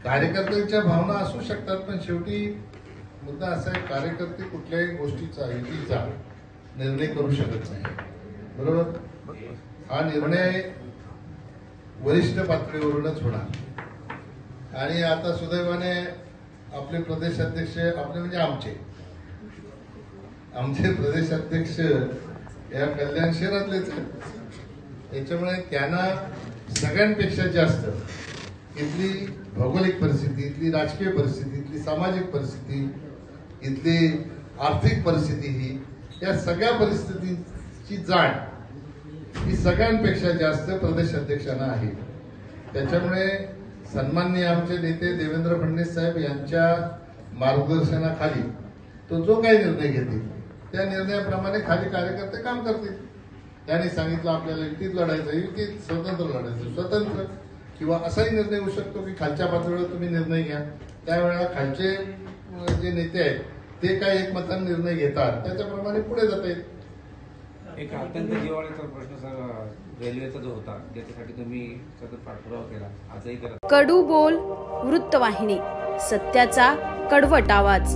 कार्यकर्त्यांच्या भावना असू शकतात, पण शेवटी मुद्दा असा आहे, कार्यकर्ते कुठल्याही गोष्टीचा युतीचा निर्णय करू शकत नाही. बरोबर. हा निर्णय वरिष्ठ पातळीवरूनच होणार. आणि आता सुदैवाने आपले प्रदेशाध्यक्ष, आपले म्हणजे आमचे प्रदेशाध्यक्ष या कल्याण शहरातलेच आहेत. याच्यामुळे त्यांना सगळ्यांपेक्षा जास्त इथली भौगोलिक परिस्थिती, इथली राजकीय परिस्थिती, इथली सामाजिक परिस्थिती, इथली आर्थिक परिस्थिती, ही या सगळ्या परिस्थितीची जाण ही सगळ्यांपेक्षा जास्त प्रदेशाध्यक्षांना आहे. त्याच्यामुळे सन्माननीय आमचे नेते देवेंद्र फडणवीस साहेब यांच्या मार्गदर्शनाखाली तो जो काही निर्णय घेतील त्या निर्णयाप्रमाणे खाली कार्यकर्ते काम करतील. त्यांनी सांगितलं आपल्याला युतीत लढायचं, युतीत स्वतंत्र लढायचं, स्वतंत्र, किंवा असाही निर्णय होऊ शकतो की खालच्या पातळीवर तुम्ही निर्णय घ्या. त्यावेळेला खालचे जे नेते आहेत ते काय एकमताने निर्णय घेतात त्याच्याप्रमाणे पुढे जाता येईल. एक अत्यंत जिव्हाळ्याचा प्रश्न सर रेल्वेचा जो होता, ज्याच्यासाठी तुम्ही सतत पाठपुरावा केला, आजही करत. कडू बोल वृत्तवाहिनी, सत्याचा कडवट आवाज.